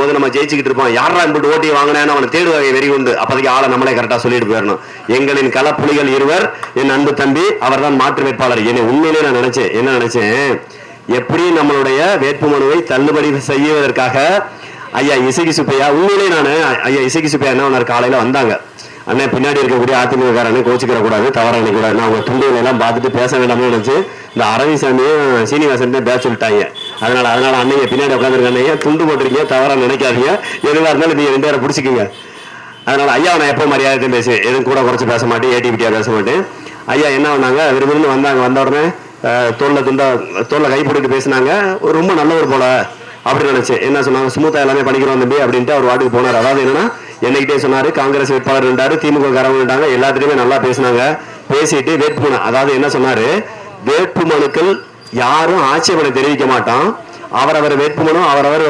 போது நம்ம ஜெயிச்சுக்கிட்டு இருப்போம். யாரா இப்படி ஓட்டி வாங்கினேன்னு அவனை தேடுவாங்க வெறி உண்டு. அப்போதைக்கு ஆளை நம்மளே கரெக்டாக சொல்லிட்டு போயிடணும். எங்களின் களப்புலிகள் இருவர், என் அன்பு தம்பி அவர் தான் மாற்று வேட்பாளர். என்னை உண்மையிலே நான் நினைச்சேன், என்ன நினைச்சேன், எப்படி நம்மளுடைய வேட்புமனுவை தள்ளுபடி செய்வதற்காக ஐயா இசைக்கு சுப்பையா, உண்மையிலே நான் ஐயா இசைக்கு சுப்பையா என்ன ஒன்று காலையில் வந்தாங்க. அண்ணன் பின்னாடி இருக்கக்கூடிய அதிமுககாரனே கோச்சிக்கிற கூடாது, தவற நினைக்கூடாது, நான் அவங்க துண்டுகளை எல்லாம் பார்த்துட்டு பேச வேண்டாம்னு நினைச்சு இந்த அரவிசாமியும் சீனிவாசன் பேச சொல்லிட்டாங்க. அதனால அன்னைங்க பின்னாடி உட்காந்துருக்க துண்டு போட்டிருக்கீங்க, தவறா நினைக்காதீங்க, எதுவாக இருந்தாலும் நீங்க 2 பேரை பிடிச்சிக்கிங்க. அதனால ஐயா நான் எப்போ மரியாதை பேசுவேன், எதுவும் கூட குறைச்சி பேச மாட்டேன், ஏடிபிட்டியா பேச மாட்டேன். ஐயா என்ன பண்ணாங்க, விரும்புன்னு வந்தாங்க. வந்த உடனே தோல்ல கை போட்டுட்டு பேசினாங்க. ரொம்ப நல்லவர் போல அப்படின்னு நினைச்சேன். என்ன சொன்னாங்க, ஸ்மூத்தா எல்லாமே பண்ணிக்கிறோம் தம்பி அப்படின்ட்டு அவர் வாட்டுக்கு போனார். அதாவது என்னன்னா, என்னகிட்டே சொன்னாரு, காங்கிரஸ் வேட்பாளர் இருந்தாரு, திமுக காரங்க இருந்தாங்க, எல்லாத்துலயுமே நல்லா பேசினாங்க. பேசிட்டு வேட்புமனு, அதாவது என்ன சொன்னாரு, வேட்புமனுக்கள் யாரும் ஆட்சேபனை தெரிவிக்க மாட்டான், அவரவர் வேட்புமனு அவரவர்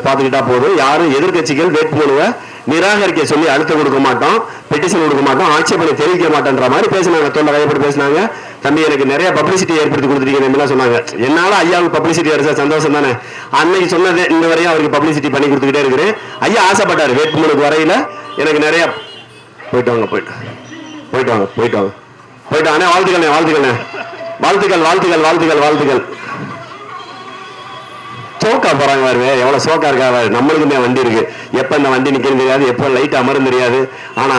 பார்த்துக்கிட்டா போதும், யாரும் எதிர்கட்சிகள் வேட்புமனுவை நிராகரிக்க சொல்லி அழுத்தம் கொடுக்க மாட்டோம், பெட்டிஷன் கொடுக்க மாட்டோம், ஆட்சேபனை தெரிவிக்க மாட்டேன்ற மாதிரி பேசினாங்க. தொல்லை கைப்பட்டு பேசினாங்க. தம்பி எனக்கு நிறைய பப்ளிசிட்டி ஏற்படுத்தி கொடுத்துருக்கீங்க சொன்னாங்க. என்னால ஐயாவுக்கு பப்ளிசிட்டி கிடைச்சா சந்தோஷம் தானே. அன்னைக்கு சொன்னது இந்த வரையும் அவருக்கு பப்ளிசிட்டி பண்ணி கொடுத்துக்கிட்டே இருக்கிறேன். ஐயா ஆசைப்பட்டாரு வேட்புமனுக்கு வரையில எனக்கு நிறைய போயிட்டு வாங்க வாழ்த்துக்கள். சோக்கா போறாங்க பாருங்க, எவ்வளவு சோக்கா இருக்கா. நம்மளுக்குமே வண்டி இருக்கு, எப்ப இந்த வண்டி நிக்கிறது தெரியாது, எப்ப லைட் அமரும் தெரியாது. ஆனா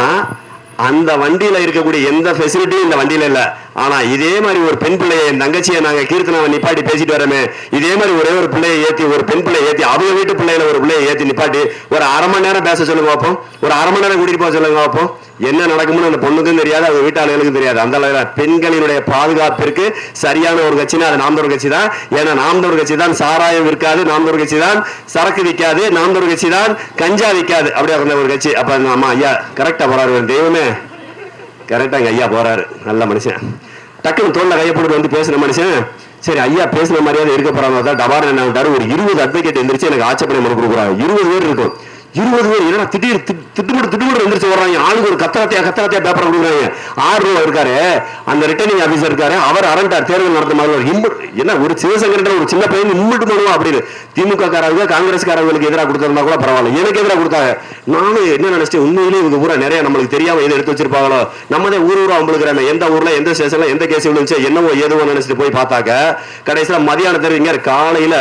அந்த வண்டியில இருக்கக்கூடிய எந்த ஃபெசிலிட்டியும் இந்த வண்டியில இல்ல. ஆனா இதே மாதிரி ஒரு பெண் பிள்ளையை, என் தங்கச்சியை நாங்க கீர்த்தனாவை நிப்பாட்டி பேசிட்டு வரமே, இதே மாதிரி ஒரே ஒரு பிள்ளையை ஏத்தி, ஒரு பெண் பிள்ளையை ஏத்தி, அவங்க வீட்டு பிள்ளையில ஒரு பிள்ளையை ஏத்தி நிப்பாட்டி ஒரு 1/2 மணி நேரம் பேச சொல்லுங்க பார்ப்போம், ஒரு 1/2 மணி நேரம் கூட்டிட்டு போக சொல்லுங்க பார்ப்போம். என்ன நடக்கும்னு அந்த பொண்ணுக்கும் தெரியாது, அவங்க வீட்டாளர்களுக்கும் தெரியாது. அந்த அளவுல பெண்களினுடைய பாதுகாப்பிற்கு சரியான ஒரு கட்சினா அது நாம் தமிழர் கட்சி தான். ஏன்னா நாம் தமிழர் கட்சி தான் சாராயம் விற்காது, நாம் தமிழர் கட்சி தான் சரக்கு விற்காது, நாம் தமிழர் கட்சி தான் கஞ்சா விற்காது. அப்படியே ஒரு கட்சி. அப்ப ஆமா ஐயா கரெக்டா போறாரு, தெய்வமே கரெக்டாங்க ஐயா போறாரு, நல்ல மனுஷன். டக்குன்னு தோல்ல கையப்பட்டு பேசுன மனுஷன். சரி ஐயா பேசுன மாதிரியாவது இருக்க போறாங்க. டபார் என்ன விட்டாரு, ஒரு 20 அட்வொகேட் எந்திரிச்சு எனக்கு ஆட்சேபனை மனு கொடுக்குறாங்க. 20 பேர் இருக்கும். 20 பேர் என்ன திட்டுமுட்டு எந்திரிச்சு வர்றாங்க. ஆளுக்கு ஒரு கத்தரத்தையா பேப்பர் கொடுக்குறாங்க. 6 ரூபா இருக்காரு அந்த ரிட்டர்னிங் ஆபீசர் இருக்காரு, அவர் அரண்டார் தேர்தல் நடத்த மாதிரி என்ன ஒரு சிவசங்கர் ஒரு சின்ன பையன் இம்மிட்டு பண்ணுவோம் அப்படின்னு. திமுக காரங்க காங்கிரஸ்காரங்களுக்கு எதிராக கொடுத்திருந்தா கூட பரவாயில்ல, எனக்கு எதிராக கொடுத்தாங்க. நானும் என்ன நினைச்சேன், உண்மையிலேயே இவங்க பூரா நிறைய நம்மளுக்கு தெரியாம எது எடுத்து வச்சிருப்பாங்களோ, நம்மதே ஊரா அவங்களுக்குறாங்க, எந்த ஊர்ல எந்த ஸ்டேஷன்ல எந்த கேஸ் விழுந்துச்சு என்னவோ ஏதுவோ நினைச்சிட்டு போய் பார்த்தாக்க கடைசியில மதியானத்திற்கு காலையில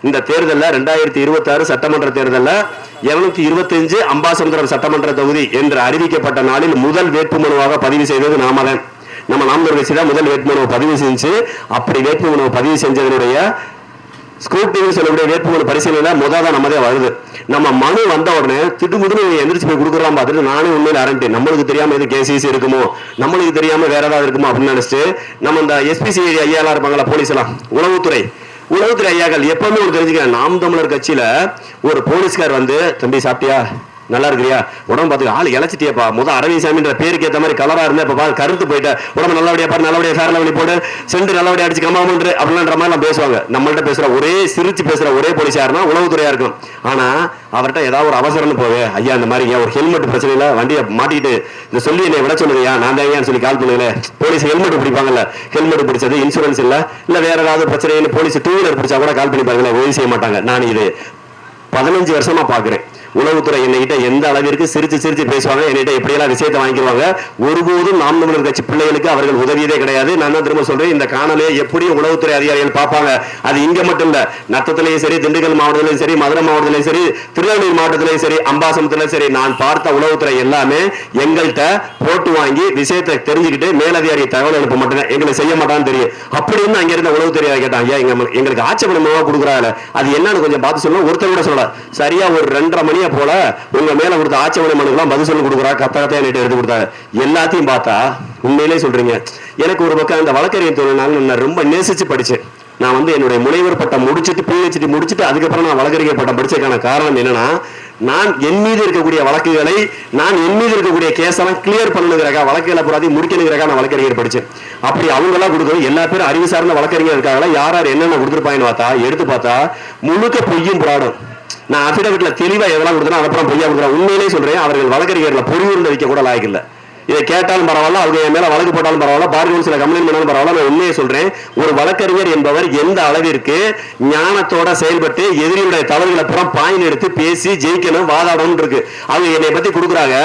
இந்த தேர்தலில் 2026 சட்டமன்ற தேர்தலில் 225 அம்பாசமுத்திரம் சட்டமன்ற தொகுதி என்று அறிவிக்கப்பட்ட நாளில் முதல் வேட்புமனுவாக பதிவு செய்தது நாம தான். நம்ம நாம் தமிழர் கட்சி தான் முதல் வேட்புமனுவை பதிவு செஞ்சு, அப்படி வேட்புமனுவை பதிவு செஞ்சதனுடைய ஸ்கூட்டின்னு சொல்லக்கூடிய வேட்புமனு பரிசீலனை முதல் தான் நம்மதே வருது. நம்ம மனு வந்த உடனே திட்டுமுட்டு எந்திரிச்சு போய் கொடுக்குறோம் பார்த்துட்டு நானே உண்மையில அரண்டேன். நம்மளுக்கு தெரியாம எது கேசிசி இருக்குமோ, நம்மளுக்கு தெரியாம வேற ஏதாவது இருக்குமோ அப்படின்னு நினைச்சிட்டு நம்ம இந்த எஸ்பிசி ஐயாலாம் இருப்பாங்களா, போலீஸ் எல்லாம், உளவுத்துறை ஐயாக்கள் எப்பவுமே ஒரு தெரிஞ்சுக்கிறேன். நாம் தமிழர் கட்சியில ஒரு போலீஸ்கார் தம்பி சாப்பிட்டியா, நல்லா இருக்கிறியா, உடம்பு பார்த்து ஆள் இழைச்சிட்டியப்பா, முதல் அரவிசாமின்ற பேருக்கு ஏற்ற மாதிரி கலரா இருந்தா இப்ப கருத்து போயிட்ட, உடம்பு நல்லபடியா பாரு, நல்லபடியா ஃபேர் லெவலி போடு, சென்று நல்லபடியா அடிச்சு கம்மாமன்று அப்படின்ற மாதிரி எல்லாம் பேசுவாங்க. நம்மள்ட்ட பேசுற ஒரே சிரிச்சு பேசுற ஒரே போலீஸாருன்னா உளவுத்துறையா இருக்கும். ஆனா அவர்கிட்ட ஏதாவது ஒரு அவசரம்னு போவே, ஐயா இந்த மாதிரி ஒரு ஹெல்மெட் பிரச்சனை இல்ல, வண்டியை மாட்டிட்டு இந்த சொல்லி என்னை விட சொல்லுங்கய்யா, நான் தான் ஏன்னு சொல்லி கால் பண்ணுங்களேன். போலீஸ் ஹெல்மெட் பிடிப்பாங்கல்ல, ஹெல்மெட் பிடிச்சது இன்சூரன்ஸ் இல்ல வேற ஏதாவது பிரச்சனை, போலீஸ் 2 வீலர் பிடிச்சா கூட கால் பண்ணி பாருங்களேன், உதவி செய்ய மாட்டாங்க. நான் இது 15 வருஷமா பாக்குறேன். உளவுத்துறை என்கிட்ட எந்த அளவிற்கு சிரிச்சு பேசுவாங்க, என்கிட்ட எப்படியெல்லாம் விஷயத்தை வாங்கிடுவாங்க. ஒருபோதும் நாம் தமிழர் கட்சி பிள்ளைகளுக்கு அவர்கள் உதவியதே கிடையாது. நான் தான் திரும்ப சொல்றேன், இந்த காணொலியை எப்படியும் உளவுத்துறை அதிகாரிகள் பார்ப்பாங்க. அது இங்க மட்டும் இல்ல, நத்தத்திலையும் சரி, திண்டுக்கல் மாவட்டத்திலையும் சரி, மதுரை மாவட்டத்திலையும் சரி, திருநெல்வேலி மாவட்டத்திலையும் சரி, அம்பாசமுத்திலையும் சரி, நான் பார்த்த உளவுத்துறை எல்லாமே எங்கள்கிட்ட போட்டு வாங்கி விஷயத்தை தெரிஞ்சுக்கிட்டு மேலதிகாரி தகவல் அனுப்ப மாட்டேன், எங்களை செய்ய மாட்டான்னு தெரியும். அப்படி இருந்து அங்க இருந்த உளவுத்துறை கேட்டாங்க, எங்களுக்கு ஆட்சேபணமாக கொடுக்குறாங்க, அது என்னன்னு கொஞ்சம் பார்த்து சொல்லணும். ஒருத்தர் கூட சொல்ல, சரியா ஒரு 2:30 மணி போல உங்க மேல கொடுத்த ஆட்சேபனை மனுக்கெல்லாம் பதில் சொல்லி கொடுக்குறா, கத்தகத்தையா எடுத்து கொடுத்தாங்க. எல்லாத்தையும் பார்த்தா உண்மையிலே சொல்றீங்க, எனக்கு ஒரு பக்கம் அந்த வழக்கறிஞர் தொழில்னால நான் ரொம்ப நேசிச்சு படிச்சேன். நான் என்னுடைய முனைவர் பட்டம் முடிச்சுட்டு PhD முடிச்சுட்டு அதுக்கப்புறம் நான் வழக்கறிஞர் பட்டம் படிச்சதுக்கான காரணம் என்னன்னா, நான் என் மீது இருக்கக்கூடிய வழக்குகளை, நான் என் மீது இருக்கக்கூடிய கேஸெல்லாம் கிளியர் பண்ணணுங்கிறக்கா, வழக்குகளை பூராத்தையும் முடிக்கணுங்கிறக்கா நான் வழக்கறிஞர் படிச்சேன். அப்படி அவங்க எல்லாம் கொடுக்கணும். எல்லா பேரும் அறிவு சார்ந்த வழக்கறிஞர் இருக்காங்களா, யார் என்னென்ன கொடுத்துருப்பாங்கன்னு பார்த்தா எடுத்து பார்த்தா முழுக்க பொய்யும் புராடும். நான் அபிடவிட்ல தெளிவா எதெல்லாம் கொடுத்தா அப்புறம் பொய்யா கொடுக்குறேன். உண்மையிலே சொல்றேன், அவர்கள் வழக்கறிஞர்ல பொறிவுருண்ட வைக்க கூட லாய்க்கு இல்லை. இதை கேட்டாலும் பரவாயில்ல, அவங்க என் மேல வழக்கு போட்டாலும் பரவாயில்ல, பார் கவுன்சில கம்ப்ளைண்ட் பண்ணாலும் பரவாயில்ல. நான் உண்மையை சொல்றேன், ஒரு வழக்கறிஞர் என்பவர் எந்த அளவிற்கு ஞானத்தோட செயல்பட்டு எதிரியுடைய தவறுகளை அப்புறம் பாயின் எடுத்து பேசி ஜெயிக்கணும், வாதாடணும் இருக்கு. அவங்க என்னை பத்தி கொடுக்குறாங்க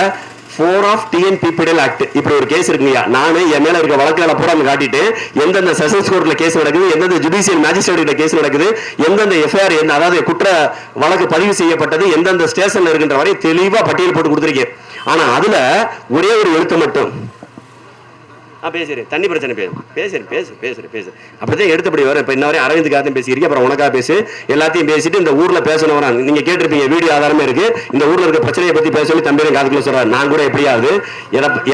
4 ஆஃப் TNPPL ஆக்ட். இப்படி ஒரு கேஸ் இருக்குங்கய்யா. நானு என் மேல இருக்க வழக்குகளை பூரா காட்டிட்டு எந்தெந்த செஷன்ஸ் கோர்ட்ல கேஸ் நடக்குது, எந்தெந்த ஜுடிஷியல் மேஜிஸ்ட்ரேட் கேஸ் நடக்குது, எந்தெந்த எஃப்ஐஆர் அதாவது குற்ற வழக்கு பதிவு செய்யப்பட்டது எந்தெந்த ஸ்டேஷன்ல இருக்கின்ற வரை தெளிவா பட்டியல் போட்டு கொடுத்துருக்கேன். ஆனா அதுல ஒரே ஒரு எழுத்து மட்டும் பேசுறேன், தண்ணி பிரச்சனை பேசுறேன் அப்படிதான் எடுத்தபடி வர. இப்ப இன்ன வரை அரவிந்துக்காக பேசிக்கிறீங்க, அப்புறம் உனக்காக பேசு, எல்லாத்தையும் பேசிட்டு இந்த ஊர்ல பேசணும் வராங்க. நீங்க கேட்டிருப்பீங்க, வீடியோ ஆதாரமே இருக்கு. இந்த ஊர்ல இருக்க பிரச்சனையை பத்தி பேச சொல்லி தம்பியை காதுக்குள்ள சொல்றாரு. நான் கூட எப்படியாவது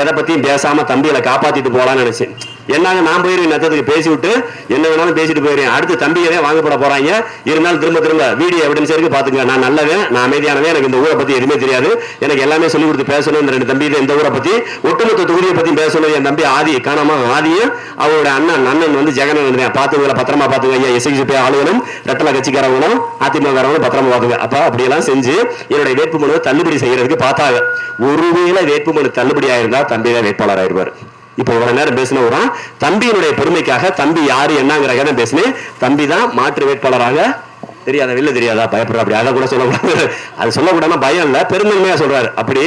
எதை பத்தியும் பேசாம தம்பிகளை காப்பாத்திட்டு போலான்னு நினைச்சேன். என்னங்க நான் போயிருவேன், நத்தத்துக்கு பேசி விட்டு என்ன வேணாலும் பேசிட்டு போயிருவேன். அடுத்து தம்பியவே வாங்கப்பட போறாங்க. இருந்தாலும் திரும்ப வீடியோ எவிடன்ஸ் இருக்கு, பாத்துங்க. நான் நல்லவன், நான் அமைதியானவன், எனக்கு இந்த ஊரை பத்தி எதுவுமே தெரியாது, எனக்கு எல்லாமே சொல்லி கொடுத்து பேசணும். இந்த 2 தம்பி இந்த ஊரை பத்தி ஒட்டுமொத்த தொகுதியை பத்தி பேசணும். என் தம்பி ஆதி காணாம, ஆதியும் அவரோட அண்ணன் வந்து ஜெகன் பாத்துங்க, பத்திரமா பாத்துங்க ஐயா. எஸ்ஐஜிபி ஆளுகளும் ரெட்டல கட்சிக்காரங்களும் அதிமுகவங்களும் பத்திரமா பாத்துங்க. அப்ப அப்படியெல்லாம் செஞ்சு என்னுடைய வேட்புமனுவை தள்ளுபடி செய்யறதுக்கு பார்த்தாங்க. ஒருவேளை வேட்புமனு தள்ளுபடி ஆயிருந்தா தம்பி தான் வேட்பாளர் ஆயிடுவார். இப்ப இவ்வளவு நேரம் பேசின தம்பியினுடைய பெருமைக்காக தம்பி யாரு என்னங்கிற பேசினேன். தம்பி தான் மாற்று வேட்பாளராக தெரியாதா, வெளில தெரியாதா, பயப்படுற அப்படி அதை கூட சொல்லக்கூடாது. அது சொல்லக்கூடாது பயம் இல்ல, பெருந்தன்மையா சொல்றாரு. அப்படி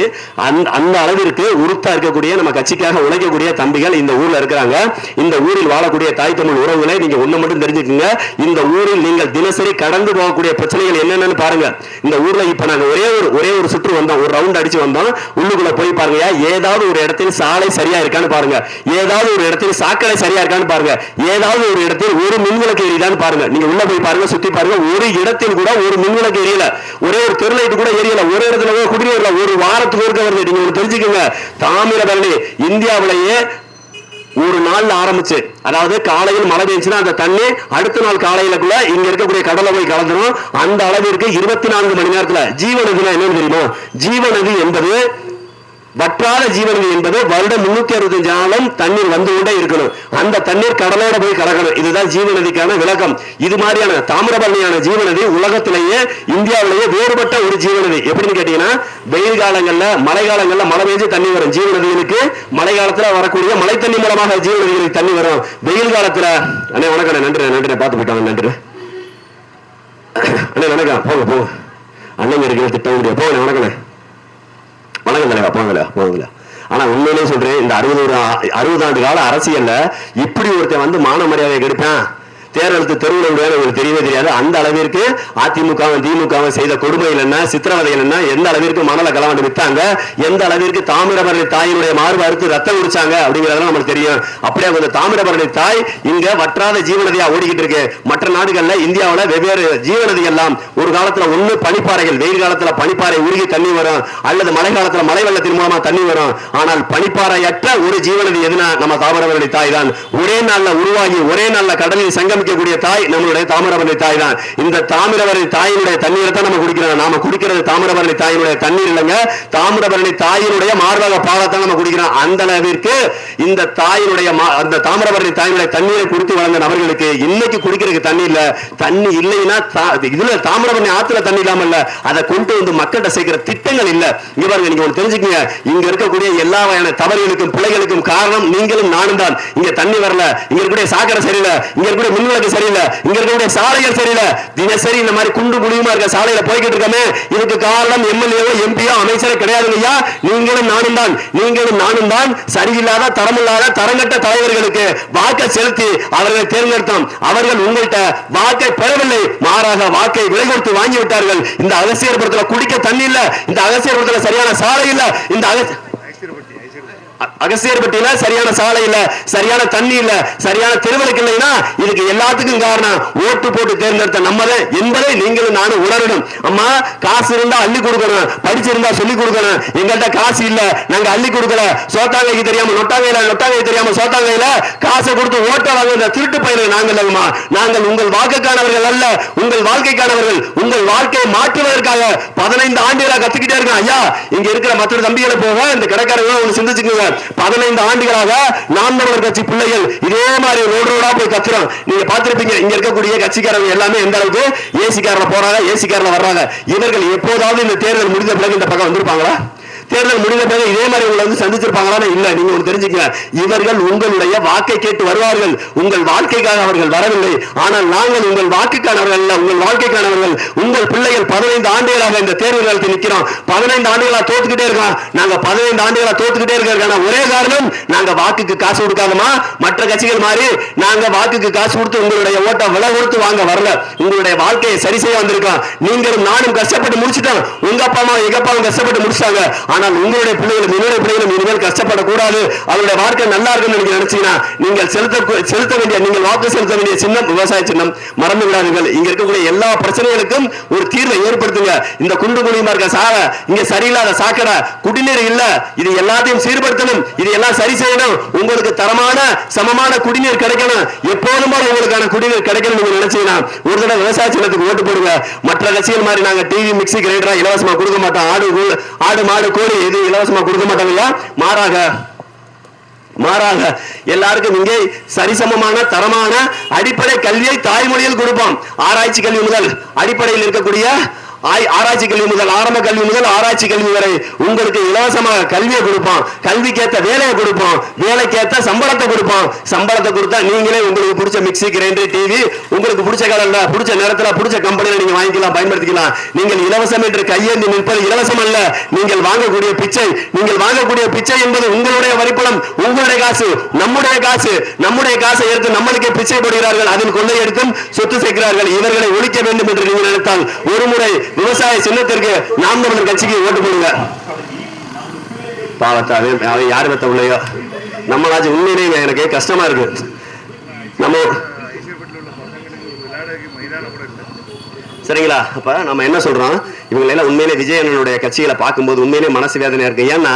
அந்த அளவிற்கு உறுத்தா இருக்கக்கூடிய நம்ம கட்சிக்காக உழைக்கக்கூடிய தம்பிகள் இந்த ஊர்ல இருக்கிறாங்க. இந்த ஊரில் வாழக்கூடிய தாய் தமிழ் உறவுகளை நீங்க ஒண்ணு மட்டும் தெரிஞ்சுக்கீங்க. இந்த ஊரில் நீங்கள் தினசரி கடந்து போகக்கூடிய பிரச்சனைகள் என்னென்னு பாருங்க. இந்த ஊர்ல இப்ப நாங்க ஒரே ஒரு சுற்று வந்தோம், ஒரு ரவுண்ட் அடிச்சு வந்தோம். உள்ளுக்குள்ள போய் பாருங்க, ஏதாவது ஒரு இடத்தில் சாலை சரியா இருக்கான்னு பாருங்க, ஏதாவது ஒரு இடத்தில் சாக்கடை சரியா இருக்கான்னு பாருங்க, ஏதாவது ஒரு இடத்தில் ஒரு மின்விளக்கு எரியுதான்னு பாருங்க. நீங்க உள்ள போய் பாருங்க, சுத்தி பாருங்க, ஒரு இடத்தில் கூட ஒரு மின்விளக்கு எரியல, ஒரே ஒரு தெருலைட் கூட எரியல, ஒரு இடத்துல குடிநீர்ல ஒரு வாரத்துக்கு இருக்க வருது. நீங்க தெரிஞ்சுக்கோங்க, தாமிரபரணி இந்தியாவிலேயே ஒரு நாள் ஆரம்பிச்சு, அதாவது காலையில் மழை பெஞ்சுன்னா அந்த தண்ணி அடுத்த நாள் காலையிலக்குள்ள இங்க இருக்கக்கூடிய கடலை போய் கலந்துரும். அந்த அளவிற்கு 24 மணி நேரத்துல ஜீவநதினா என்னன்னு தெரியுமா? ஜீவநதி என்பது வற்றாத ஜீவநதி என்பது வருடம் 365 நாளும் தண்ணீர் வந்து கொண்டே இருக்கணும். அந்த தண்ணீர் கடலோட போய் கலக்கணும். இதுதான் ஜீவநதிக்கான விளக்கம். இது மாதிரியான தாமிரபரணியான ஜீவநதி உலகத்திலேயே இந்தியாவிலேயே வேறுபட்ட ஒரு ஜீவநதி. எப்படின்னு கேட்டீங்கன்னா, வெயில் காலங்கள்ல மழை காலங்கள்ல மழை பெய்ஞ்சு தண்ணி வரும் ஜீவநதிகளுக்கு, மழை காலத்துல வரக்கூடிய மழை தண்ணி மூலமாக ஜீவநதிகளுக்கு தண்ணி வரும். வெயில் காலத்துல அண்ணே வணக்கம், நன்றி பார்த்து போயிட்டாங்க, நன்றி அண்ணே வணக்கம், போங்க அண்ணன் இருக்கிற திட்டம் முடியாது, போங்க வணக்கம் வணக்கம் தலைவா, போங்கல. ஆனா உண்மையிலே சொல்றேன், இந்த 60 ஆண்டு கால அரசியல்ல இப்படி ஒருத்தன் வந்து மான மரியாதை கெடுப்பான், தேர்தலுக்கு தெருவில் உங்களுக்கு தெரியவே தெரியாது. அந்த அளவிற்கு அதிமுகவும் திமுகவும் செய்த கொடுமைகள் என்ன, சித்திரவதைகள் என்ன, எந்த அளவிற்கு மணல கலவாண்டு வித்தாங்க, எந்த அளவிற்கு தாமிரபரணி தாயினுடைய மார்பு அறுத்து ரத்தம் குடிச்சாங்க அப்படிங்கிறதெல்லாம் நமக்கு தெரியும். அப்படியே கொஞ்சம் தாமிரபரணி தாய் இங்க வற்றாத ஜீவநதியா ஓடிக்கிட்டு இருக்கு. மற்ற நாடுகள்ல இந்தியாவில் வெவ்வேறு ஜீவநதி எல்லாம் ஒரு காலத்துல ஒண்ணு பனிப்பாறைகள், வெயில் காலத்துல பனிப்பாறை உருகி தண்ணி வரும், அல்லது மழை காலத்துல மழை வெள்ளத்தின் மூலமா தண்ணி வரும். ஆனால் பனிப்பாறையற்ற ஒரு ஜீவநதி எதுனா நம்ம தாமிரபரணி தாய் தான். ஒரே நாள்ல உருவாகி ஒரே நாள்ல கடலில் சங்கம் தாய் நம்மளுடைய தாமிரபரணி தாய் தான். இந்த தாமிரபரணி தாயினுடைய தண்ணீரை தான் நம்ம குடிக்கிறோம். நாம குடிக்கிறது தாமிரபரணி தாயினுடைய தண்ணீர் இல்லைங்க, தாமிரபரணி தாயினுடைய மார்பக பாலத்தை நம்ம குடிக்கிறோம். அந்த அளவிற்கு இந்த தாயினுடைய அந்த தாமிரபரணி தாயினுடைய தண்ணீரை குடித்து வளர்ந்த நபர்களுக்கு இன்னைக்கு குடிக்கிறதுக்கு தண்ணி இல்ல. தண்ணி இல்லைன்னா இதுல தாமிரபரணி ஆத்துல தண்ணி இல்லாம இல்ல, அதை கொண்டு வந்து மக்கள்கிட்ட சேர்க்கிற திட்டங்கள் இல்ல. இங்க பாருங்க, நீங்க ஒன்று தெரிஞ்சுக்கங்க, இங்க இருக்கக்கூடிய எல்லா வகையான தவறுகளுக்கும் பிள்ளைகளுக்கும் காரணம் நீங்களும் நானும் தான். இங்க தண்ணி வரல, இங்க இருக்கக்கூடிய சாக்கடை சரியில்லை, இங்க இருக்கக்கூடிய மின்விளக்கு சரியில்லை, இங்க இருக்கக்கூடிய சாலைகள் சரியில்லை. தினசரி இந்த மாதிரி குண்டு குழியுமா இருக்க சாலையில போய்கிட்டு இருக்கமே, இதுக்கு காரணம் எம்எல்ஏவோ எம்பியோ அமைச்சரோ கிடையாதுங்கய்யா, நீங்களும் நானும் தான். சரியில்லாத தரமில்லாத தரங்கட்ட தலைவர்களுக்கு வாக்கை செலுத்தி அவர்களை தேர்ந்தெடுத்தோம். அவர்கள் உங்கள்கிட்ட வாக்கை பெறவில்லை, மாறாக வாக்கை விலை கொடுத்து வாங்கி விட்டார்கள். இந்த அகசியர்புரத்தில் குடிக்க தண்ணி இல்ல, இந்த அகசியர்புரத்தில் சரியான சாலை இல்ல, இந்த அகசியர்பட்டியில சரியான சாலை இல்ல, சரியான தண்ணி இல்ல, சரியான தெருவிளக்கு இல்லைன்னா இதுக்கு எல்லாத்துக்கும் காரணம் ஓட்டு போட்டு தேர்ந்தெடுத்த நம்மதே என்பதை நீங்களும் நானும் உணரணும். அம்மா, காசு இருந்தா அள்ளி கொடுக்கணும், படிச்சிருந்தா சொல்லி கொடுக்கணும். எங்கள்கிட்ட காசு இல்ல, நாங்க அள்ளி கொடுக்கல. சோத்தாங்கைக்கு தெரியாம நொட்டாங்கை தெரியாம சோத்தாங்கையில காசை கொடுத்து ஓட்ட வாங்க திருட்டு பயிரை நாங்கள் இல்லைங்கம்மா. நாங்கள் உங்கள் வாக்குக்கானவர்கள் அல்ல, உங்கள் வாழ்க்கைக்கானவர்கள். உங்கள் வாழ்க்கையை மாற்றுவதற்காக 15 ஆண்டுகளா கத்துக்கிட்டே இருக்கோம் ஐயா. இங்க இருக்கிற மற்ற தம்பிகளை போக இந்த கடைக்காரங்க ஒண்ணு சிந்திச்சுக்கோங்க. 15 ஆண்டுகளாக நாம் தமிழர் கட்சி பிள்ளைகள் இதே மாதிரி ரோடா போய் கத்துறோம். நீங்க பார்த்திருப்பீங்க, இங்க இருக்கக்கூடிய கட்சிக்காரங்க எல்லாமே எந்த அளவுக்கு ஏசி கார்ல போறாங்க, ஏசி கார்ல வர்றாங்க. இவர்கள் எப்போதாவது இந்த தேர்தல் முடிந்த பிறகு இந்த பக்கம் வந்திருப்பாங்களா? தேர்தல் முடிந்த பிறகு இதே மாதிரி உங்களை வந்து சந்திச்சிருப்பாங்களா? இல்ல. நீங்க ஒன்று தெரிஞ்சுக்க, இவர்கள் உங்களுடைய வாக்கை கேட்டு வருவார்கள், உங்கள் வாழ்க்கைக்காக அவர்கள் வரவில்லை. ஆனால் நாங்கள் உங்கள் வாக்குக்கானவர்கள் அல்ல, உங்கள் வாழ்க்கைக்கானவர்கள். உங்கள் பிள்ளைகள் 15 ஆண்டுகளாக இந்த தேர்தலுக்கு நிற்கிறோம், 15 ஆண்டுகளா தோத்துக்கிட்டே இருக்கோம். நாங்க 15 ஆண்டுகளா தோத்துக்கிட்டே இருக்கிறதுக்கான ஒரே காரணம், நாங்க வாக்குக்கு காசு கொடுக்காதமா மற்ற கட்சிகள் மாதிரி நாங்க வாக்குக்கு காசு கொடுத்து உங்களுடைய ஓட்டை விலை கொடுத்து வாங்க வரல. உங்களுடைய வாழ்க்கையை சரி செய்ய வந்திருக்கோம். நீங்களும் நானும் கஷ்டப்பட்டு முடிச்சுட்டோம், உங்க அப்பா அம்மா எங்க அப்பாவும் கஷ்டப்பட்டு முடிச்சாங்க. ஆனால் உங்களுடைய பிள்ளைகளும் என்னுடைய பிள்ளைகளும் இனிமேல் கஷ்டப்படக்கூடாது, அவருடைய வாழ்க்கை நல்லா இருக்குன்னு நீங்க நினைச்சீங்கன்னா நீங்கள் செலுத்த வேண்டிய, நீங்கள் வாக்கு செலுத்த வேண்டிய சின்னம் விவசாய சின்னம் மறந்து விடாதீர்கள். இங்க இருக்கக்கூடிய எல்லா பிரச்சனைகளுக்கும் ஒரு தீர்வை ஏற்படுத்துங்க. இந்த குண்டு குழியுமா இருக்க சாலை, இங்க சரியில்லாத சாக்கடை, குடிநீர் இல்ல, இது எல்லாத்தையும் சீர்படுத்தணும், இது எல்லாம் சரி செய்யணும். உங்களுக்கு தரமான சமமான குடிநீர் கிடைக்கணும், எப்போதும் போல உங்களுக்கான குடிநீர் கிடைக்கணும் நீங்க நினைச்சீங்கன்னா ஒரு தடவை விவசாய சின்னத்துக்கு ஓட்டு போடுங்க. மற்ற கட்சிகள் மாதிரி நாங்க டிவி மிக்சி கிரைண்டரா இலவசமா கொடுக்க மாட்டோம், ஆடு மாடு கோழி இது இலவசமா கொடுக்க மாட்டாங்க. மாறாக எல்லாருக்கும் இங்கே சரிசமமான தரமான அடிப்படை கல்வியை தாய்மொழியில் கொடுப்போம். ஆராய்ச்சி கல்வி முதல் அடிப்படையில் இருக்கக்கூடிய ஆராய்ச்சி கல்வி முதல் ஆரம்ப கல்வி முதல் ஆராய்ச்சி கல்வி வரை உங்களுக்கு இலவசமாக கல்வியை கொடுப்போம். கல்விக்கேற்ற வேலையை கொடுப்போம், வேலைக்கேற்ற சம்பளத்தை கொடுப்போம். சம்பளத்தை கொடுத்தா நீங்களே உங்களுக்கு பிடிச்ச மிக்சி கிரைண்டர் டிவி உங்களுக்கு பிடிச்ச கலர்ல பிடிச்ச நேரத்தில் பிடிச்ச கம்பெனியில நீங்க வாங்கிக்கலாம், பயன்படுத்திக்கலாம். நீங்கள் இலவசம் என்று கையேந்தி நிற்பது இலவசம் அல்ல, நீங்கள் வாங்கக்கூடிய பிச்சை. நீங்கள் வாங்கக்கூடிய பிச்சை என்பது உங்களுடைய வரிப்பணம், உங்களுடைய காசு, நம்முடைய காசு. நம்முடைய காசை எடுத்து நம்மளுக்கே பிச்சை போடுகிறார்கள், அதில் கொள்ளை எடுத்தும் சொத்து சேர்க்கிறார்கள். இவர்களை ஒழிக்க வேண்டும் என்று நீங்கள் நினைத்தால் ஒரு முறை விவசாய சின்னத்திற்கு நாம் தமிழர் கட்சிக்கு ஓட்டு போடுங்க. பாவத்தை அவன் யாரு பத்த உள்ளையோ நம்மளாச்சு. உண்மையிலேயே எனக்கு கஷ்டமா இருக்கு. நம்ம சரிங்களா? அப்ப நம்ம என்ன சொல்றோம், இவங்களெல்லாம் உண்மையிலே விஜய் அண்ணனுடைய கட்சிகளை பார்க்கும்போது உண்மையிலே மனசு வேதனையா இருக்கு. ஏன்னா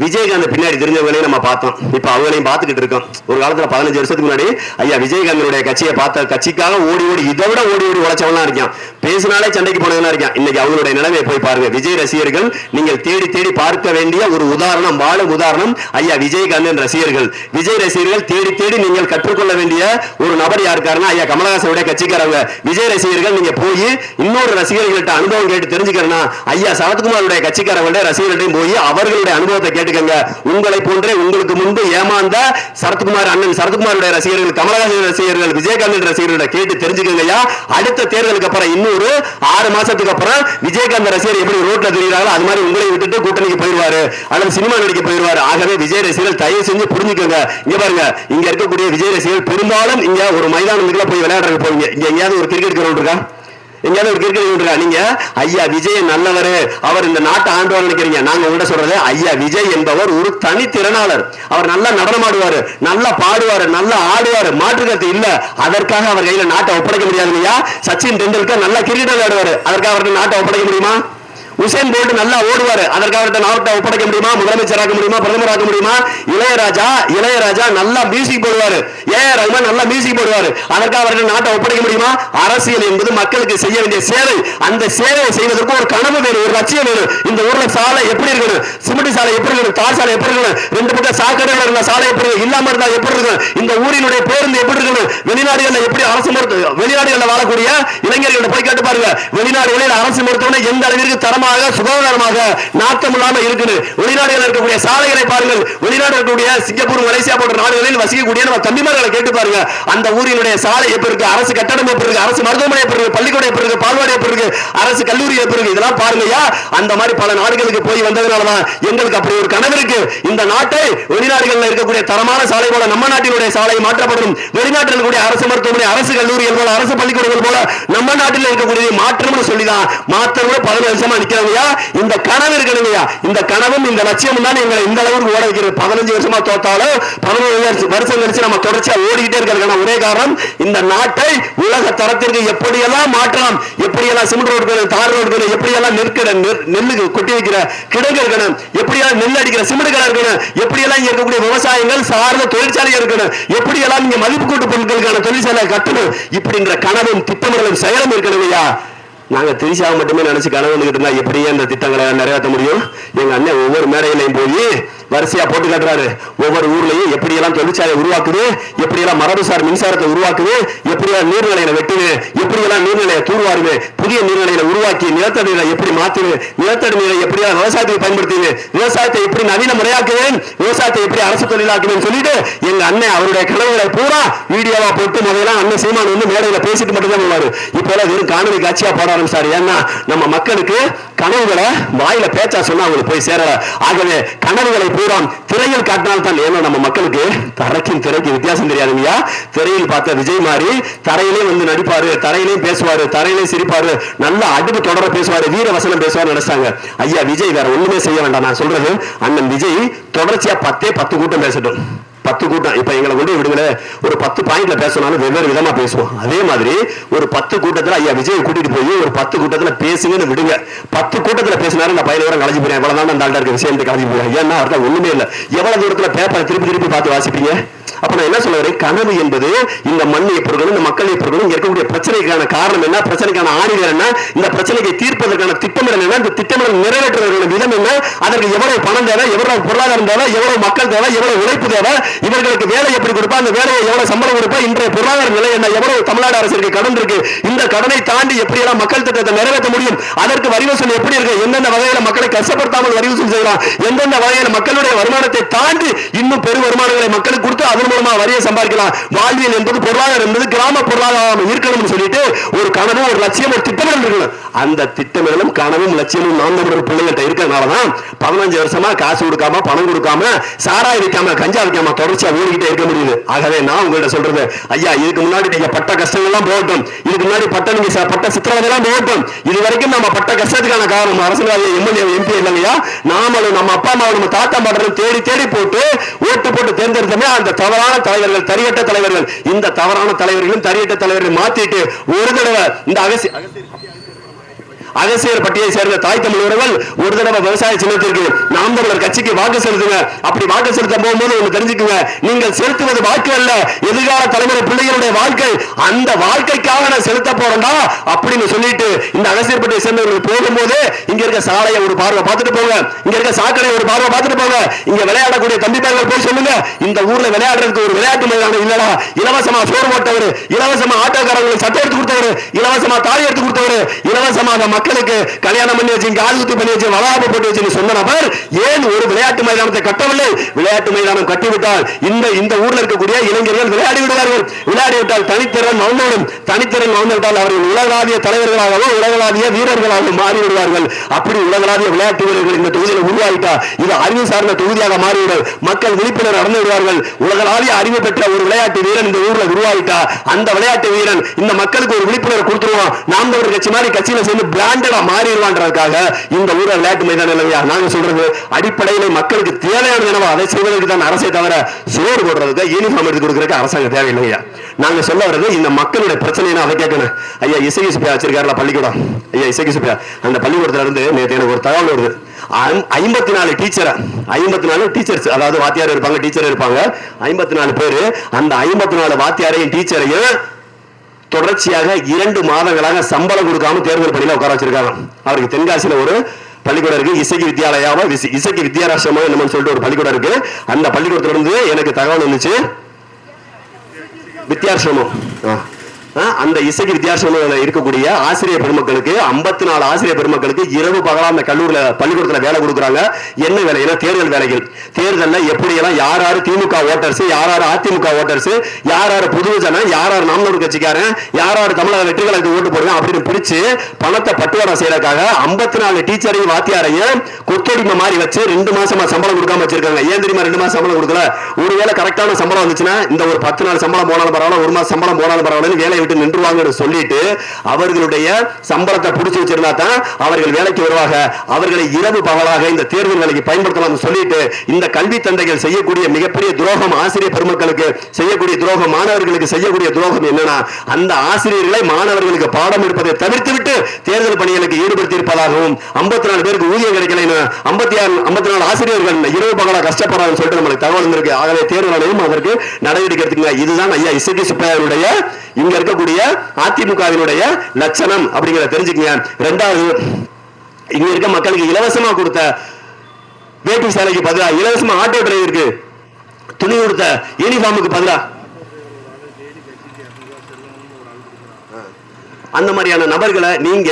விஜயகாந்த் பின்னாடி தெரிஞ்சவங்களையும் நம்ம பார்த்தோம், இப்ப அவங்களையும் பார்த்துக்கிட்டு இருக்கோம். ஒரு காலத்துல 15 வருஷத்துக்கு முன்னாடி ஐயா விஜயகாந்தனுடைய கட்சியை பார்த்த கட்சிக்காக ஓடி இதை விட ஓடி உழைச்சவனா இருக்கான், பேசினாலே சண்டைக்கு போனவனா இருக்கான். இன்னைக்கு அவங்களுடைய நிலைமையை போய் பாருங்க. விஜய் ரசிகர்கள் நீங்கள் தேடி பார்க்க வேண்டிய ஒரு உதாரணம், வாழும் உதாரணம் ஐயா விஜயகாந்தன் ரசிகர்கள். விஜய் ரசிகர்கள் தேடி நீங்கள் கற்றுக்கொள்ள வேண்டிய ஒரு நபர் யாருக்காருன்னா ஐயா கமலஹாசனுடைய கட்சிக்காரங்க. விஜய் ரசிகர்கள் நீங்க போய் இன்னொரு ரசிகர்கள்ட்ட அனுபவம் கேட்டு தெரிஞ்சுக்கிறேன்னா ஐயா சரத்குமாருடைய கட்சிக்காரங்களுடைய ரசிகர்கள்ட்டையும் போய் அவர்களுடைய அனுபவத்தை கேட்டுக்கங்க. உங்களை போன்றே உங்களுக்கு முன்பு ஏமாந்த சரத்குமார் அண்ணன் சரத்குமாருடைய ரசிகர்கள், கமலஹாசன் ரசிகர்கள், விஜயகாந்த் ரசிகர்களை கேட்டு தெரிஞ்சுக்கங்கய்யா. அடுத்த தேர்தலுக்கு அப்புறம் இன்னொரு 6 மாசத்துக்கு அப்புறம் விஜயகாந்த் ரசிகர் எப்படி ரோட்ல தெரியுறாங்களோ அது மாதிரி உங்களை விட்டுட்டு கூட்டணிக்கு போயிடுவாரு அல்லது சினிமா நடிக்க போயிடுவாரு. ஆகவே விஜய் ரசிகர்கள் தயவு செஞ்சு புரிஞ்சுக்கோங்க. இங்க பாருங்க, இங்க இருக்கக்கூடிய விஜய் ரசிகர்கள் பெரும்பாலும் இங்க ஒரு மைதானத்துக்குள்ள போய் விளையாடுறது போவீங்க. இங்க எங்கேயாவது ஒரு கிரிக்கெட் கிரவுண்ட் இருக்கா? எங்கேயாவது ஒரு கிரிக்கெட் இருக்கா? நீங்க ஐயா விஜய் நல்லவர், அவர் இந்த நாட்டை ஆண்டவர் நினைக்கிறீங்க. நாங்க உங்கள்கிட்ட சொல்றது ஐயா விஜய் என்பவர் ஒரு தனித்திறனாளர். அவர் நல்லா நடனமாடுவாரு, நல்லா பாடுவாரு, நல்லா ஆடுவாரு, மாற்றுக்கருத்து இல்ல. அதற்காக அவர் கையில நாட்டை ஒப்படைக்க முடியாது இல்லையா? சச்சின் டெண்டுல்கர் நல்லா கிரிக்கெட் விளையாடுவாரு, அதற்காக அவருக்கு நாட்டை ஒப்படைக்க முடியுமா? உசேன் போல்ட் நல்லா ஓடுவாரு, அதற்காக நாட்டை ஒப்படைக்க முடியுமா? முதலமைச்சராக்க முடியுமா? பிரதமராக்க முடியுமா? இளையராஜா நல்லா மியூசிக் போடுவாரு, ஏஆர் ரஹ்மான் நல்லா மியூசிக் போடுவாரு, அதற்காக அவர்கள் நாட்டை ஒப்படைக்க முடியுமா? அரசியல் என்பது மக்களுக்கு செய்ய வேண்டிய சேவை. அந்த சேவையை செய்வதற்கு ஒரு கனவு வேணும், ஒரு லட்சியம் வேணும். இந்த ஊர்ல சாலை எப்படி இருக்கணும், சிமெண்ட் சாலை எப்படி இருக்கணும், தார் சாலை எப்படி இருக்கணும், 2 பக்கம் சாக்கடைகள் இருந்த சாலை எப்படி இல்லாம இருந்தா எப்படி இருக்கணும், இந்த ஊரினுடைய பேருந்து எப்படி இருக்கணும், வெளிநாடுகளில் எப்படி அரசு மருத்துவ வெளிநாடுகளில் வாழக்கூடிய இளைஞர்களை போய் கேட்டு பாருங்க. வெளிநாடுகளில் அரசு மருத்துவமனை எந்த அளவிற்கு தரமாக சுகாதாரமாக நாட்டம் இல்லாம இருக்குது. வெளிநாடுகளில் இருக்கக்கூடிய சாலைகளை பாருங்கள். வெளிநாடு இருக்கக்கூடிய சிங்கப்பூர், மலேசியா போன்ற நாடுகளில் வசிக்கக்கூடிய நம்ம தம்பிமார்களை கேட்டு பாருங்க. அந்த ஊரினுடைய சாலை எப்படி இருக்கு, அரசு கட்டடம் எப்படி இருக்கு, அரசு மருத்துவமனை எப்படி இருக்கு, பள்ளிக்கூடம் எப்படி இருக்கு, பால்வாடி எப்படி இருக்கு, அரசு கல்லூரி எப்படி இருக்கு, இதெல்லாம் பாருங்கயா. அந்த மாதிரி பல நாடுகளுக்கு போய் வந்ததுனாலதான் எங்களுக்கு அப்படி ஒரு கனவு இருக்கு. இந்த நாட்டை வெளிநாடுகளில் இருக்கக்கூடிய தரமான சாலை போல நம்ம நாட்டினுடைய சாலை மாற்றப்படும். வெளிநாட்டில் இருக்கக்கூடிய அரசு மருத்துவமனை, அரசு கல்லூரிகள் போல, அரசு பள்ளிக்கூடங்கள் போல நம்ம நாட்டில் இருக்கக்கூடிய மாற்றம்னு சொல்லிதான் மாற்றம் 15 வருஷமா நிக்க. இந்த கனவு இருக்கணுங்கய்யா, இந்த கனவும் இந்த லட்சியம் தான் எங்களை இந்த அளவுக்கு ஓட வைக்கிறது. 15 வருஷமா தோத்தாலும் 15 வருஷம் கழிச்சு நம்ம தொடர்ச்சியா ஓடிக்கிட்டே இருக்கிறதுக்கான ஒரே காரணம் இந்த நாட்டை உலக தரத்திற்கு எப்படியெல்லாம் மாற்றலாம், எப்படியெல்லாம் சிமெண்ட் ரோடு, தார் ரோடு, எப்படியெல்லாம் நெல்லுக்கு கொட்டி வைக்கிற கிடங்கு இருக்கணும், எப்படியெல்லாம் நெல் அடிக்கிற சிமெண்ட் கடை இருக்கணும், எப்படியெல்லாம் இங்க இருக்கக்கூடிய விவசாயங்கள் சார்ந்த தொழிற்சாலை இருக்கணும், எப்படியெல்லாம் இங்க மதிப்பு கூட்டு பொருட்களுக்கான தொழிற்சாலை கட்டணும். இப்படின்ற கனவும் திட்டமிடலும் செயலும் இருக்கணுங்கய்யா. நாங்க திரிசாவை மட்டுமே நினைச்சு கனவு வந்துகிட்டு இருந்தா எப்படியே இந்த திட்டங்களை நிறைவேற்ற முடியும்? எங்க அண்ணன் ஒவ்வொரு மேடையிலையும் போய் வரிசையா போட்டு காட்டுறாரு. ஒவ்வொரு ஊர்லயும் எப்படியெல்லாம் தொழிற்சாலை உருவாக்குது, எப்படியெல்லாம் மரபுசார் மின்சாரத்தை உருவாக்குது, எப்படியெல்லாம் நீர்நிலையில வெட்டுது, எப்படியெல்லாம் நீர்நிலையை தூர்வாருது, புதிய நீர்நிலையில உருவாக்கி நிலத்தடி நீரை எப்படி மாத்துது, நிலத்தடி நீரை எப்படியா விவசாயத்துக்கு பயன்படுத்துது, விவசாயத்தை எப்படி நவீன முறையாக்குவேன், விவசாயத்தை எப்படி அரசு தொழிலாக்குவேன் சொல்லிட்டு எங்க அண்ணன் அவருடைய கனவுகளை பூரா வீடியோவா போட்டு முதல்ல அண்ணன் சீமான் வந்து மேடையில பேசிட்டு மட்டும் தான் போவாரு. இப்ப எல்லாம் வெறும் காணொலி காட்சியா போட ஆரம்பிச்சாரு. ஏன்னா நம்ம மக்களுக்கு கனவுகளை வாயில பேச்சா சொன்னா அவங்களுக்கு போய் சேரல. ஆகவே கனவுகளை பூரா திரையில் காட்டினால்தான். ஏன்னா நம்ம மக்களுக்கு தரைக்கும் திரைக்கு வித்தியாசம் தெரியாதுங்கய்யா. திரையில் பார்த்த விஜய் மாதிரி தரையிலே வந்து நடிப்பாரு, தரையிலையும் பேசுவாரு, தரையிலையும் சிரிப்பாரு, நல்ல அடுப்பு தொடர பேசுவாரு, வீர வசனம் பேசுவாரு நினைச்சாங்க. ஐயா விஜய் வேற ஒண்ணுமே செய்ய வேண்டாம். நான் சொல்றது அண்ணன் விஜய் தொடர்ச்சியா 10 கூட்டம் பேசட்டும். 10 கூட்டம் இப்ப எங்களை கொண்டு விடுங்கள ஒரு 10 பாயிண்ட்ல பேசணும், வெவ்வேறு விதமா பேசுவோம். அதே மாதிரி ஒரு 10 கூட்டத்துல ஐயா விஜய் கூட்டிட்டு போய் ஒரு 10 கூட்டத்துல பேசுங்கன்னு விடுங்க. 10 கூட்டத்துல பேசினாரு நான் பயில வர கலைஞ்சு போறேன். எவ்வளவுதான் அந்த ஆள்கிட்ட இருக்க விஷயம் கலைஞ்சு போறேன். ஏன்னா அவர்தான் ஒண்ணுமே இல்லை. எவ்வளவு தூரத்துல பேப்பரை திருப்பி பார்த்து வாசிப்பீங்க. அப்ப நான் என்ன சொல்ல வரேன், கனவு என்பது இந்த மண்ணை பொருட்களும் இந்த மக்களை பொருட்களும் இங்க இருக்கக்கூடிய பிரச்சனைக்கான காரணம் என்ன, பிரச்சனைக்கான ஆணிகள் என்ன, இந்த பிரச்சனையை தீர்ப்பதற்கான திட்டமிடல் என்ன, இந்த திட்டமிடல் நிறைவேற்றுவதற்கான விதம் என்ன, அதற்கு எவ்வளவு பணம் தேவை, எவ்வளவு பொருளாதாரம் தேவை, எவ்வளவு மக்கள் தேவை, எவ்வளவு உழைப்பு தேவை, இவர்களுக்கு வேலை எப்படி கொடுப்பா, அந்த வேலையை எவ்வளவு சம்பளம் கொடுப்பா, இன்றைய பொருளாதார நிலை என்ன, எவ்வளவு தமிழ்நாடு அரசுக்கு கடன் இருக்கு, இந்த கடனை தாண்டி எப்படி எல்லாம் மக்கள் திட்டத்தை நிறைவேற்ற முடியும், அதற்கு வரி வசூல் எப்படி இருக்கு, எந்தெந்த வகையில மக்களை கஷ்டப்படுத்தாமல் வரி வசூல் செய்யலாம், எந்தெந்த வகையில மக்களுடைய வருமானத்தை தாண்டி இன்னும் பெரு வருமானங்களை மக்களுக்கு கொடுத்து அதன் மூலமா வரியை சம்பாதிக்கலாம். வாழ்வியல் என்பது பொருளாதாரம் என்பது கிராம பொருளாதாரம் இருக்கணும்னு சொல்லிட்டு ஒரு கனவு, ஒரு லட்சியம், ஒரு திட்டமிடல் இருக்கணும். அந்த திட்டமிடலும் கனவும் லட்சியமும் நாம் தமிழர் பிள்ளைகள்கிட்ட இருக்கிறதுனாலதான் 15 வருஷமா காசு கொடுக்காம பணம் கொடுக்காம சாராய் வைக்காம கஞ்சா வைக்காம தொடர்ச்சியா ஓடிக்கிட்டே இருக்க முடியுது. ஆகவே நான் உங்கள்கிட்ட சொல்றது ஐயா, இதுக்கு முன்னாடி நீங்க பட்ட கஷ்டங்கள் எல்லாம் போகட்டும், இதுக்கு முன்னாடி நீங்க பட்ட சித்திரவதை எல்லாம் போகட்டும். இது வரைக்கும் நம்ம பட்ட கஷ்டத்துக்கான காரணம் அரசியல்வாதி எம்எல்ஏ எம்பி இல்லையா, நாமளும் நம்ம அப்பா அம்மா நம்ம தாத்தா பாட்டரும் தேடி போட்டு ஓட்டு போட்டு தேர்ந்தெடுத்தமே அந்த தவறான தலைவர்கள், தரியட்ட தலைவர்கள். இந்த தவறான தலைவர்களும் தரியட்ட தலைவர்கள் மாத்திட்டு ஒரு தடவை இந்த அகசியர் பட்டியை சேர்ந்த தாய் தமிழர்கள் ஒரு தடவை விவசாய சின்னத்திற்கு நாம் தமிழர் கட்சிக்கு வாக்கு செலுத்துங்க. அப்படி வாக்கு செலுத்த போகும்போது ஒன்று தெரிஞ்சுக்குங்க, நீங்கள் செலுத்துவது வாக்கு அல்ல, எதிர்கால தலைமுறை பிள்ளைகளுடைய வாழ்க்கை. அந்த வாழ்க்கைக்காக நான் செலுத்த போறேன்டா அப்படின்னு சொல்லிட்டு இந்த அகசியர் பட்டியை சேர்ந்தவர்கள் போகும்போது இங்க இருக்க சாலையை ஒரு பார்வை பார்த்துட்டு போங்க, இங்க இருக்க சாக்கடை ஒரு பார்வை பார்த்துட்டு போங்க, இங்க விளையாடக்கூடிய தம்பி பேர்கள் போய் சொல்லுங்க, இந்த ஊர்ல விளையாடுறதுக்கு ஒரு விளையாட்டு மைதானம் இல்லடா, இலவசமா சோறு போட்டவர், இலவசமா ஆட்டோக்காரங்களுக்கு சட்டை எடுத்து கொடுத்தவர், இலவசமா தாலி எடுத்து கொடுத்தவர், இலவசமாக மக்களுக்கு கல்யாணம் பண்ணி வச்சு காது குத்து பண்ணி வச்சு வளாபு போட்டு வச்சு சொன்ன நபர் ஏன் ஒரு விளையாட்டு மைதானத்தை கட்டவில்லை? விளையாட்டு மைதானம் கட்டிவிட்டால் இந்த ஊர்ல இருக்கக்கூடிய இளைஞர்கள் விளையாடி விடுவார்கள். விளையாடி விட்டால் தனித்திறன் மௌனம், தனித்திறன் மௌனத்தால் அவர்கள் உலகளாவிய தலைவர்களாகவும் உலகளாவிய வீரர்களாகவும் மாறி விடுவார்கள். அப்படி உலகளாவிய விளையாட்டு வீரர்கள் இந்த தொகுதியில் உருவாகிட்டா இது அறிவு சார்ந்த தொகுதியாக மாறிவிடும். மக்கள் விழிப்புணர்வு அடைந்து விடுவார்கள். உலகளாவிய அறிவு பெற்ற ஒரு விளையாட்டு வீரன் இந்த ஊர்ல உருவாகிட்டா அந்த விளையாட்டு வீரன் இந்த மக்களுக்கு ஒரு விழிப்புணர்வு கொடுத்துருவோம். நாம் தமிழர் கட்சி மாதிரி கட்சியில சேர்ந்து பிராண்டடா மாறிடுவான்றதுக்காக இந்த ஊர விளையாட்டு மைதானம் இல்லையா நாங்க சொல்றது. அடிப்படையில் மக்களுக்கு தேவையான என்னவோ அதை செய்வதற்கு தான் அரசை தவிர சோறு போடுறதுக்கு யூனிஃபார்ம் எடுத்து கொடுக்கறதுக்கு அரசாங்கம் தேவையில்லையா. நாங்க சொல்ல வர்றது இந்த மக்களுடைய பிரச்சனை அதை கேட்கணும். ஐயா இசைக்கு சுப்பையா வச்சிருக்காருல பள்ளிக்கூடம், ஐயா இசைக்கு சுப்பையா அந்த பள்ளிக்கூடத்துல இருந்து நேற்று எனக்கு ஒரு தகவல் வருது. 54 டீச்சர், 54 டீச்சர்ஸ், அதாவது வாத்தியார் இருப்பாங்க டீச்சர் இருப்பாங்க, 54 பேரு. அந்த 54 வாத்தியாரையும் டீச்சரையும் தொடர்ச்சியாக 2 மாதங்களாக சம்பளம் கொடுக்காம தேர்தல் பணியில உட்கார வச்சிருக்காங்க. அவருக்கு தென்காசியில ஒரு பள்ளிக்கூடம் இருக்கு, இசைக்கு வித்யாலயாவா இசைக்கு வித்யாராசிரமோ என்னன்னு சொல்லிட்டு ஒரு பள்ளிக்கூடம் இருக்கு. அந்த பள்ளிக்கூடத்துல இருந்து எனக்கு தகவல் வந்துச்சு, வித்யாசிரமம் அந்த இசைக்கு வித்தியாசத்தில் இருக்கக்கூடிய ஆசிரியர் பெருமக்களுக்கு 54 ஆசிரியர் பெருமக்களுக்கு இரவு பகலா அந்த கல்லூரியில் பள்ளிக்கூடத்தில் வேலை கொடுக்குறாங்க. என்ன வேலைன்னா தேர்தல் வேலைகள். தேர்தலில் எப்படியெல்லாம் யார் யார் திமுக ஓட்டர்ஸ், யார் யார் அதிமுக ஓட்டர்ஸ், யார் யார் புதுஜன, யார் யார் நாம் தமிழர் கட்சிக்காரன், யார் யார் தமிழக வெற்றி கழகத்துக்கு ஓட்டு போடுங்க அப்படின்னு பிடிச்சு பணத்தை பட்டுவாடா செய்யறதுக்காக 54 டீச்சரையும் வாத்தியாரையும் கொத்தடிமை மாதிரி வச்சு 2 மாசமா சம்பளம் கொடுக்காம வச்சிருக்காங்க. ஏன் தெரியுமா 2 மாசம் சம்பளம் கொடுக்கல? ஒருவேளை கரெக்டான சம்பளம் வந்துச்சுன்னா இந்த ஒரு 10 நாள் சம்பளம் போனாலும் பரவாயில்ல, 1 மாசம் சம்பளம் போனாலும் பரவாயில்ல, வேலையை விட்டு நின்றுவாங்க சொல்லிட்டு அவர்களுடைய சம்பளத்தை பிடிச்சு வச்சிருந்தா தான் அவர்கள் வேலைக்கு வருவாங்க. அவர்களை இரவு பகலாக இந்த தேர்தல் வேலைக்கு பயன்படுத்தலாம் சொல்லிட்டு இந்த கல்வி தந்தைகள் செய்யக்கூடிய மிகப்பெரிய துரோகம், ஆசிரியர் பெருமக்களுக்கு செய்யக்கூடிய துரோகம், மாணவர்களுக்கு செய்யக்கூடிய துரோகம் என்னன்னா அந்த ஆசிரியர்களை மாணவர்களுக்கு பாடம் எடுப்பதை தவிர்த்து விட்டு தேர்தல் பணிகளுக்கு ஈடுபடுத்தி இருப்பதாகவும் 54 பேருக்கு ஊதியம் கிடைக்கல, 54 ஆசிரியர்கள் இரவு பகலா கஷ்டப்படுறாங்க சொல்லிட்டு நம்மளுக்கு தகவல் இருக்கு. ஆகவே தேர்தல் ஆணையம் அதற்கு நடவடிக்கை எடுத்துங்க. இதுதான் ஐயா இசைக்கு சுப்பையாருடைய இங்க இருக்கக்கூடிய அதிமுகவினுடைய லட்சணம் அப்படிங்கிறத தெரிஞ்சுக்கங்க. 2வது, இங்க இருக்க மக்களுக்கு இலவசமா கொடுத்த வேட்டி சேலைக்கு பதிலா, இலவசமா ஆட்டோ டிரைவருக்கு துணி கொடுத்த யூனிஃபார்முக்கு பதிலா, அந்த மாதிரியான நபர்களை நீங்க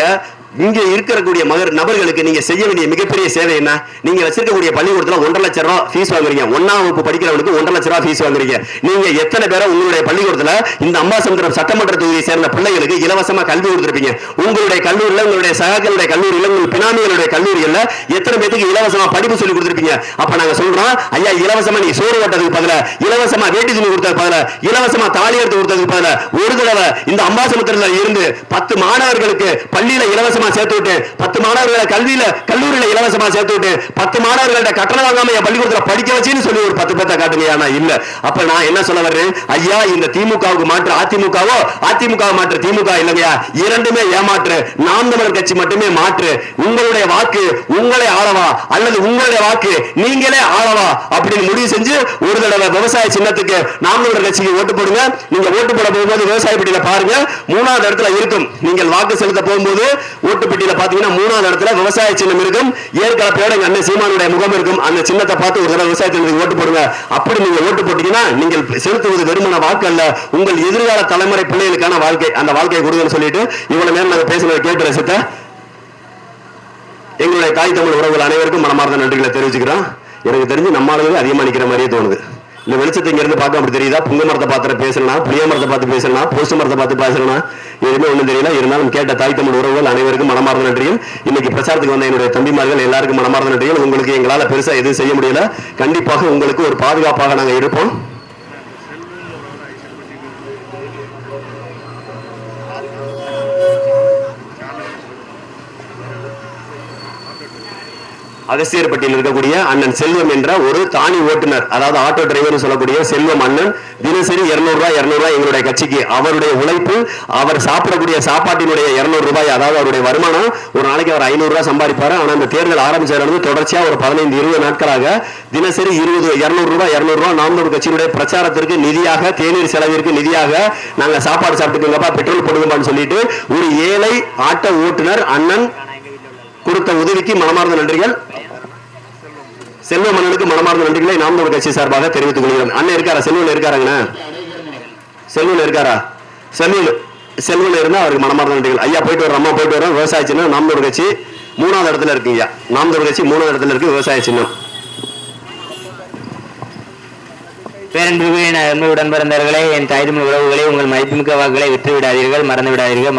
இங்க இருக்கக்கூடிய நபர்களுக்கு நீங்க செய்ய வேண்டிய மிகப்பெரிய சேவை என்ன? நீங்க வச்சிருக்கக்கூடிய பள்ளிக்கூடத்துல 1.5 லட்சம் ரூபாய் ஃபீஸ் வாங்குறீங்க. 1ஆம் வகுப்பு படிக்கிறவனுக்கு 1.5 லட்சம் ரூபாய் ஃபீஸ் வாங்குறீங்க. நீங்க எத்தனை பேரை உங்களுடைய பள்ளிக்கூடத்துல இந்த அம்பாசமுத்திரம் சட்டமன்ற தொகுதியை சேர்ந்த பிள்ளைகளுக்கு இலவசமா கல்வி கொடுத்திருப்பீங்க? உங்களுடைய கல்லூரியில, உங்களுடைய சகாக்களுடைய கல்லூரியில, உங்கள் பினாமிகளுடைய கல்லூரியில எத்தனை பேருக்கு இலவசமா படிப்பு சொல்லி கொடுத்திருப்பீங்க? அப்ப நாங்க சொல்றோம், ஐயா இலவசமா நீ சோறு ஓட்டதுக்கு பதிலா, இலவசமா வேட்டி துணி கொடுத்ததுக்கு பதிலா, இலவசமா தாலி எடுத்து கொடுத்ததுக்கு பதிலா, ஒரு தடவை இந்த அம்பாசமுத்திரத்துல இருந்து 10 மாணவர்களுக்கு பள்ளியில இலவசமா சேர்த்து விட்டு, 10 மாணவர்களை கல்லூரியில இலவசமா சேர்த்து விட்டு, 10 மாணவர்கள்ட்ட கட்டணம் வாங்காம என் பள்ளிக்கூடத்துல படிக்க வச்சுன்னு சொல்லி ஒரு 10 பேர்த்த காட்டுங்க. ஆனா இல்ல. அப்ப நான் என்ன சொல்ல வர்றேன், ஐயா இந்த திமுகவுக்கு மாற்று அதிமுகவோ, அதிமுக மாற்று திமுக இல்லையா, இரண்டுமே ஏமாற்று. நாம் தமிழர் கட்சி மட்டுமே மாற்று. உங்களுடைய வாக்கு உங்களை ஆளவா அல்லது உங்களுடைய வாக்கு நீங்களே ஆளவா அப்படின்னு முடிவு செஞ்சு ஒரு தடவை விவசாய சின்னத்துக்கு நாம் தமிழர் கட்சிக்கு ஓட்டு போடுங்க. நீங்க ஓட்டு போட போகும்போது விவசாய பெட்டியில பாருங்க, 3வது இடத்துல இருக்கும். நீங்கள் வாக்கு செலுத்த போகும்போது ஓட்டு பெட்டியில பாத்தீங்கன்னா 3வது இடத்துல விவசாய சின்னம் இருக்கும். ஏற்கனவே எங்க அண்ணன் சீமானுடைய முகம் இருக்கும். அந்த சின்னத்தை பார்த்து ஒரு தடவை விவசாயத்திற்கு ஓட்டு போடுங்க. அப்படி நீங்க ஓட்டு போட்டீங்கன்னா நீங்கள் செலுத்துவது வெறுமன வாக்கு அல்ல, உங்கள் எதிர்கால தலைமுறை பிள்ளைகளுக்கான வாழ்க்கை. அந்த வாழ்க்கையை கொடுங்கன்னு சொல்லிட்டு இவ்வளவு நேரம் நாங்க பேசுனதை கேட்டு ரசித்த எங்களுடைய தாய் தமிழ் உறவுகள் அனைவருக்கும் மனமார்ந்த நன்றிகளை தெரிவிச்சுக்கிறோம். எனக்கு தெரிஞ்சு நம்ம ஆளுங்க அதிகமா நிக்கிற மாதிரியே தோணுது. இந்த வெளிச்சத்தை இங்க இருந்து பார்க்க அப்படி தெரியுதா? புங்க மரத்தை பார்த்து பேசலாம், புளிய மரத்தை பார்த்து பேசலாம், போஸ்ட் மரத்தை பார்த்து பேசலாம், எதுவுமே ஒண்ணும் தெரியல. இருந்தாலும் கேட்ட தாய் தமிழ் உறவுகள் அனைவருக்கும் மனமார்ந்த நன்றியும். இன்னைக்கு பிரச்சாரத்துக்கு வந்த என்னுடைய தம்பிமார்கள் எல்லாருக்கும் மனமார்ந்த நன்றியும். உங்களுக்கு எங்களால பெருசா எதுவும் செய்ய முடியல. கண்டிப்பாக உங்களுக்கு ஒரு பாதுகாப்பாக நாங்க இருப்போம். அகஸ்தியர்பட்டியில் இருக்கக்கூடிய அண்ணன் செல்வம் என்ற ஒரு தானி ஓட்டுநர், அதாவது ஆட்டோ டிரைவர் சொல்லக்கூடிய செல்வம் அண்ணன் தினசரி 200 ரூபாய் எங்களுடைய கட்சிக்கு அவருடைய உழைப்பு, அவர் சாப்பிடக்கூடிய சாப்பாட்டினுடைய 200 ரூபாய், அதாவது அவருடைய வருமானம் ஒரு நாளைக்கு அவர் 500 ரூபாய் சம்பாதிப்பாரு. ஆனா அந்த தேர்தல் ஆரம்பிச்சது தொடர்ச்சியா ஒரு 15-20 நாட்களாக தினசரி 200 ரூபாய் நாம் தமிழர் கட்சியினுடைய பிரச்சாரத்திற்கு நிதியாக, தேநீர் செலவிற்கு நிதியாக நாங்க சாப்பாடு சாப்பிட்டுக்கோங்கப்பா, பெட்ரோல் போடுங்கப்பான்னு சொல்லிட்டு ஒரு ஏழை ஆட்டோ ஓட்டுநர் அண்ணன் கொடுத்த உதவிக்கு மனமார்ந்த நன்றிகள். செல்வம் அண்ணனுக்கு மனமார்ந்த நன்றிகளை நாம் தமிழர் கட்சி சார்பாக தெரிவித்துக் கொள்கிறோம். அண்ணன் இருக்காரா? செல்வன் இருக்காருங்கண்ணா? செல்வன் இருக்காரா? செல்வன் இருந்தா அவருக்கு மனமார்ந்த நன்றிகள். ஐயா போயிட்டு வரோம், அம்மா போயிட்டு வரோம். விவசாய சின்னம் நாம் தமிழர் கட்சி 3வது இடத்துல இருக்கு. ஐயா நாம் தமிழர் கட்சி 3வது இடத்துல இருக்கு விவசாய சின்னம். பேரன்புடன் பிறந்தவர்களே, என் தாய் தமிழ் உறவுகளை, உங்கள் மதிப்புமிக்க வாக்குகளை விட்டு விடாதீர்கள், மறந்து விடாதீர்கள்.